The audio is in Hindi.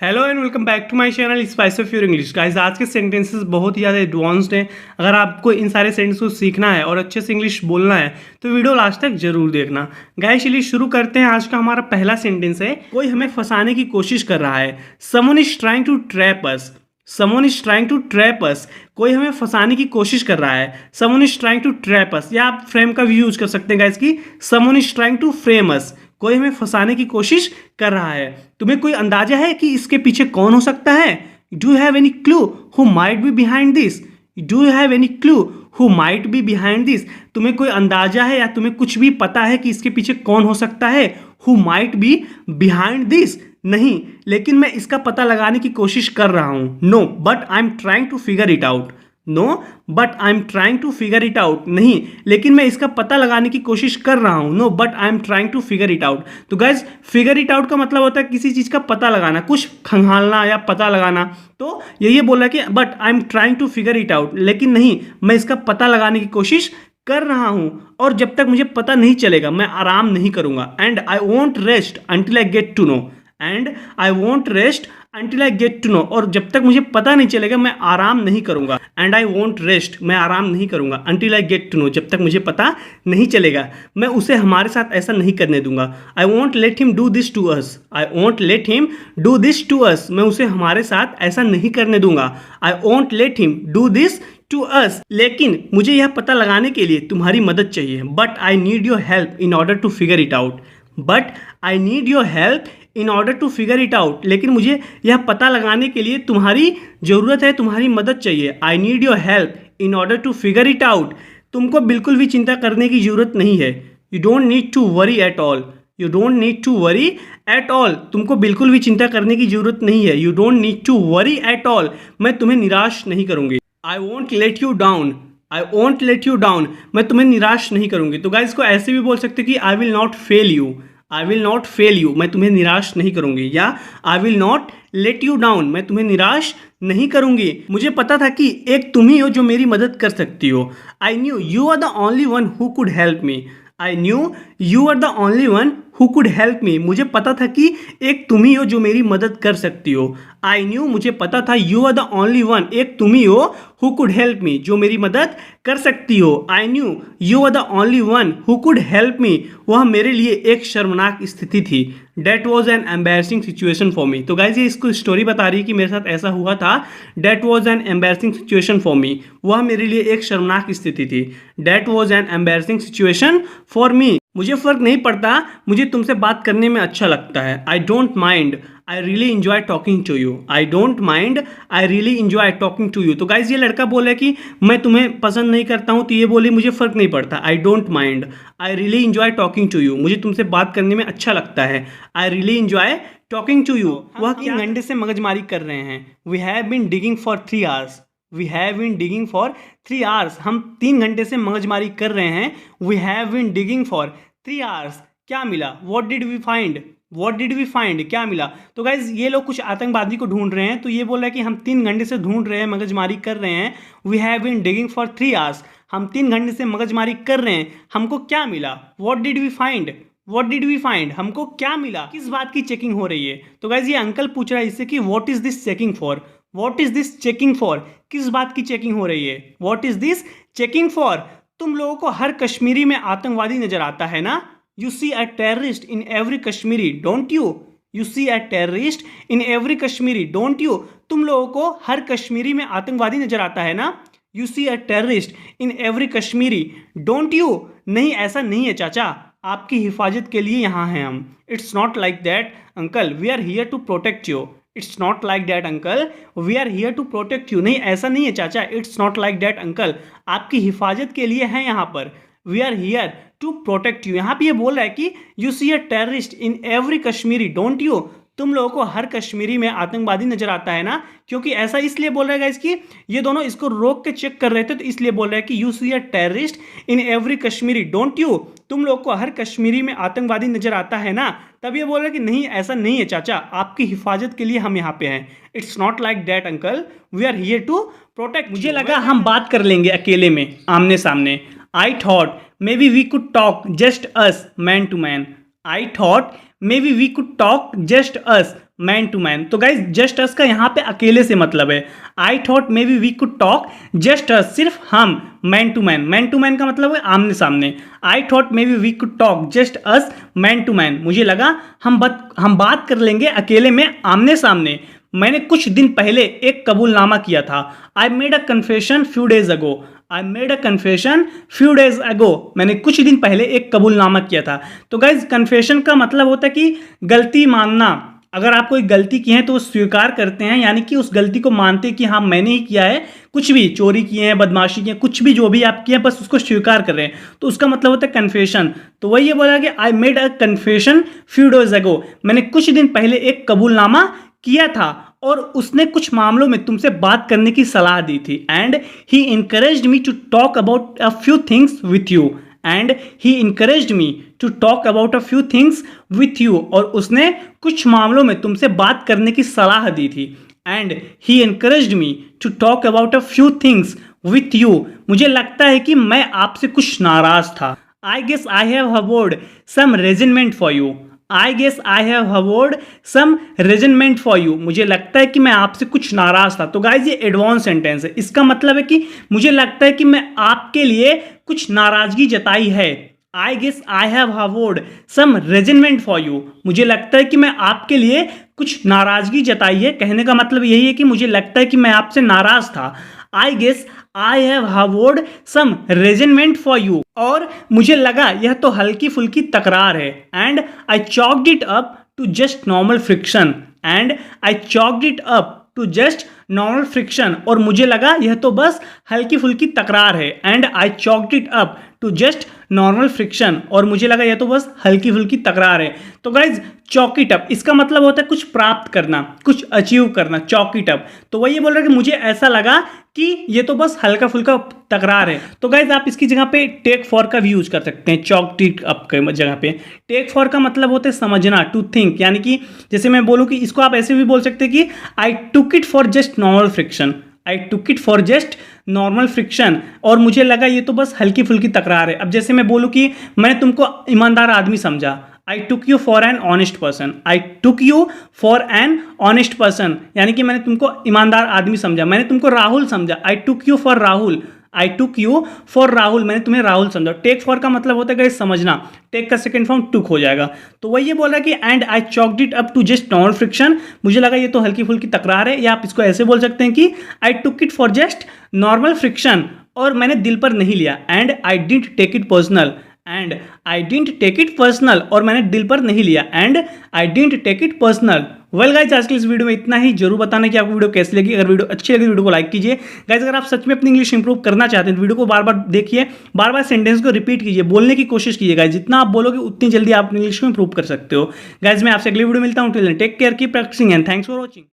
Hello and welcome back to my channel spice of your English. Guys, आज के सेंटेंसेस बहुत ही ज़्यादा एडवांस्ड हैं। अगर आपको इन सारे सेंटेंस को सीखना है और अच्छे से इंग्लिश बोलना है तो वीडियो लास्ट तक जरूर देखना। गाइस, चलिए शुरू करते हैं। आज का हमारा पहला सेंटेंस है, कोई हमें फंसाने की कोशिश कर रहा है। Someone is trying to trap us. Someone is trying to trap us. कोई हमें फंसाने की कोशिश कर रहा है। Someone is trying to trap us, या आप फ्रेम का भी यूज कर सकते हैं गाइस की someone is trying to frame us. कोई हमें फंसाने की कोशिश कर रहा है। तुम्हें कोई अंदाजा है कि इसके पीछे कौन हो सकता है? Do you have any clue who might be behind this? Do you have any clue who might be behind this? तुम्हें कोई अंदाजा है या तुम्हें कुछ भी पता है कि इसके पीछे कौन हो सकता है? Who might be behind this? नहीं, लेकिन मैं इसका पता लगाने की कोशिश कर रहा हूं। No but I am trying to figure it out. No but I am trying to figure it out. नहीं, लेकिन मैं इसका पता लगाने की कोशिश कर रहा हूं। No but I am trying to figure it out. तो गाइज, फिगर इट आउट का मतलब होता है किसी चीज का पता लगाना, कुछ खंगालना या पता लगाना। तो ये बोल रहा है कि but I am trying to figure it out, लेकिन नहीं, मैं इसका पता लगाने की कोशिश कर रहा हूं और जब तक मुझे पता नहीं चलेगा मैं आराम नहीं करूंगा। And I won't rest until I get to know. And I won't rest until I get to know, और जब तक मुझे पता नहीं चलेगा मैं आराम नहीं करूंगा। एंड आई वोंट रेस्ट, मैं आराम नहीं करूंगा। Until I get to know, जब तक मुझे पता नहीं चलेगा। मैं उसे हमारे साथ ऐसा नहीं करने दूंगा। I won't let him do this to us. I won't let him do this to us, मैं उसे हमारे साथ ऐसा नहीं करने दूंगा। I won't let him do this to us, लेकिन मुझे यह पता लगाने के लिए तुम्हारी मदद चाहिए। But I need your help in order to figure it out. But I need your help in order to figure it out, लेकिन मुझे यह पता लगाने के लिए तुम्हारी ज़रूरत है, तुम्हारी मदद चाहिए। I need your help in order to figure it out. तुमको बिल्कुल भी चिंता करने की ज़रूरत नहीं है। You don't need to worry at all. You don't need to worry at all, तुमको बिल्कुल भी चिंता करने की ज़रूरत नहीं है। You don't need to worry at all, मैं तुम्हें निराश नहीं करूँगी। I won't let you down. I won't let you down, मैं तुम्हें निराश नहीं करूँगी। तो गाइस, को ऐसे भी बोल सकते कि I will not fail you. I will not fail you, मैं तुम्हें निराश नहीं करूंगी। या I will not let you down, मैं तुम्हें निराश नहीं करूंगी। मुझे पता था कि एक तुम ही हो जो मेरी मदद कर सकती हो। I knew you are the only one who could help me. I knew you are the only one who could help me, मुझे पता था कि एक तुम ही हो जो मेरी मदद कर सकती हो। आई न्यू, मुझे पता था, you are the only one, एक तुम ही हो, हु कुड हेल्प मी, जो मेरी मदद कर सकती हो। I knew you are the only one who could help me, वह मेरे लिए एक शर्मनाक स्थिति थी। That was an embarrassing situation for me. तो गाइज, ये इसको स्टोरी बता रही है कि मेरे साथ ऐसा हुआ था। That was an embarrassing situation for me, वह मेरे लिए एक शर्मनाक स्थिति थी। That was an embarrassing situation for me, मुझे फर्क नहीं पड़ता, मुझे तुमसे बात करने में अच्छा लगता है। I don't mind, I really enjoy talking to you. I don't mind, I really enjoy talking to you. तो गाइज, ये लड़का बोला कि मैं तुम्हें पसंद नहीं करता हूँ, तो ये बोले मुझे फर्क नहीं पड़ता। I don't mind, I really enjoy talking to you, मुझे तुमसे बात करने में अच्छा लगता है। I really enjoy talking to you, वह 3 घंटे से मगजमारी कर रहे हैं। We have been digging for 3 hours. We have been digging for 3 hours, हम 3 घंटे से मगजमारी कर रहे हैं। We have been digging for 3 hours, क्या मिला? What did we find? What did we find, क्या मिला? तो गाइज, ये लोग कुछ आतंकवादी को ढूंढ रहे हैं। तो ये बोल रहा है कि हम 3 घंटे से ढूंढ रहे हैं, मगजमारी कर रहे हैं। We have been digging for 3 hours, हम 3 घंटे से मगजमारी कर रहे हैं, हमको क्या मिला? What did we find? What did we find, हमको क्या मिला? किस बात की चेकिंग हो रही है? तो गाइज, ये अंकल पूछ रहा है इससे कि what is this checking for? What is this checking for, किस बात की चेकिंग हो रही है? What is this checking for? तुम लोगों को हर कश्मीरी में आतंकवादी नजर आता है ना? You see a terrorist in every Kashmiri, don't you? You see a terrorist in every Kashmiri, don't you? तुम लोगों को हर कश्मीरी में आतंकवादी नजर आता है ना? You see a terrorist in every Kashmiri, don't you? नहीं, ऐसा नहीं है चाचा, आपकी हिफाजत के लिए यहाँ हैं हम। It's not like that, uncle. We are here to protect you. It's not like that, uncle. We are here to protect you. नहीं, ऐसा नहीं है चाचा। It's not like that, uncle. आपकी हिफाजत के लिए हैं यहाँ पर। We are here to protect you. यहाँ पे ये बोल रहा है कि you see a terrorist in every Kashmiri, don't you? तुम लोगों को हर कश्मीरी में आतंकवादी नजर आता है ना? क्योंकि ऐसा इसलिए बोल रहा है गाइस कि ये दोनों इसको रोक के चेक कर रहे थे, तो इसलिए बोल रहा है कि you see a terrorist in every Kashmiri, don't you? तुम लोग को हर कश्मीरी में आतंकवादी नजर आता है ना? तब ये बोल रहा है कि नहीं, ऐसा नहीं है चाचा, आपकी हिफाजत के लिए हम यहाँ पे हैं। It's not like that uncle, we are here to protect. मुझे लगा हम बात कर लेंगे अकेले में, आमने सामने। I thought maybe we could talk just us man to man. I thought maybe we could talk just us man to man. तो गाइज जस्ट अस का यहाँ पे अकेले से मतलब है। I thought maybe we could talk just us, सिर्फ हम, man to man. Man to man का मतलब है आमने सामने। I thought maybe we could talk just us man to man, मुझे लगा हम बात कर लेंगे अकेले में आमने सामने। मैंने कुछ दिन पहले एक कबूलनामा किया था। I made a confession few days ago. I made a confession few days ago, मैंने कुछ दिन पहले एक कबूलनामा किया था। तो गाइज कन्फेशन का मतलब होता है कि गलती मानना। अगर आप कोई गलती की है तो वो स्वीकार करते हैं, यानी कि उस गलती को मानते हैं कि हाँ मैंने ही किया है, कुछ भी चोरी किए हैं, बदमाशी की है, कुछ भी जो भी आप किए हैं बस उसको स्वीकार कर रहे हैं, तो उसका मतलब होता है कन्फेशन। तो वही ये बोला कि I made a confession few days ago, मैंने कुछ दिन पहले एक कबूलनामा किया था और उसने कुछ मामलों में तुमसे बात करने की सलाह दी थी। And he encouraged me to talk about a few things with you. And he encouraged me to talk about a few things with you, और उसने कुछ मामलों में तुमसे बात करने की सलाह दी थी। And he encouraged me to talk about a few things with you, मुझे लगता है कि मैं आपसे कुछ नाराज था। I guess I have harboured some resentment for you. I guess I have harboured some resentment for you, मुझे लगता है कि मैं आपसे कुछ नाराज था। तो गाइज ये एडवांस सेंटेंस है, इसका मतलब है कि मुझे लगता है कि मैं आपके लिए कुछ नाराजगी जताई है। I guess I have harboured some resentment for you, मुझे लगता है कि मैं आपके लिए कुछ नाराजगी जताई है। कहने का मतलब यही है कि मुझे लगता है कि मैं आपसे नाराज था। I guess I have harboured some resentment for you, और मुझे लगा यह तो हल्की फुल्की तकरार है। And I chalked it up to just normal friction. And I chalked it up to just normal friction, और मुझे लगा यह तो बस हल्की फुल्की तकरार है। And I chalked it up to just normal friction, और मुझे लगा यह तो बस हल्की फुल्की तकरार है। तो गाइज चॉक इट अप, इसका मतलब होता है कुछ प्राप्त करना, कुछ अचीव करना, चॉक इट अप। तो वही ये बोल रहा है कि मुझे ऐसा लगा कि ये तो बस हल्का फुल्का तकरार है। तो गाइज आप इसकी जगह पे टेक फॉर का भी यूज कर सकते हैं, चॉक इट अप के जगह पे। टेक फॉर का मतलब होता है समझना, टू थिंक, यानी कि जैसे मैं बोलूँ कि इसको आप ऐसे भी बोल सकते हैं कि I took it for just normal friction. I took it for just normal friction, और मुझे लगा ये तो बस हल्की फुल्की तकरार है। अब जैसे मैं बोलूँ कि मैंने तुमको ईमानदार आदमी समझा, I took you for an honest person. I took you for an honest person, यानी कि मैंने तुमको ईमानदार आदमी समझा। मैंने तुमको राहुल समझा, I took you for Rahul. I took you for Rahul, मैंने तुम्हें राहुल समझा। टेक फॉर का मतलब होता है गाइस समझना, टेक का सेकंड फॉर्म टुक हो जाएगा। तो वही ये बोल रहा है कि and I chalked it up to just normal friction, मुझे लगा ये तो हल्की फुल्की तकरार है। या आप इसको ऐसे बोल सकते हैं कि I took it for just normal friction, और मैंने दिल पर नहीं लिया। And I didn't take it personal. And I didn't take it personal, और मैंने दिल पर नहीं लिया। And I didn't take it personal. Well guys आज के इस वीडियो में इतना ही। जरूर बताना कि आपको वीडियो कैसी लगी। अगर वीडियो अच्छी लगी वीडियो को लाइक कीजिए। गाइज अगर आप सच में अपनी इंग्लिश इंप्रूव करना चाहते हैं तो वीडियो को बार बार देखिए, बार बार सेंटेंस को रिपीट कीजिए, बोलने की कोशिश कीजिए। गाइज जितना आप बोलोगे उतनी जल्दी आप इंग्लिश को इंप्रूव कर सकते हो। गाइज मैं आपसे अगली वीडियो मिलता हूँ। Till then take care, keep practicing and thanks for watching.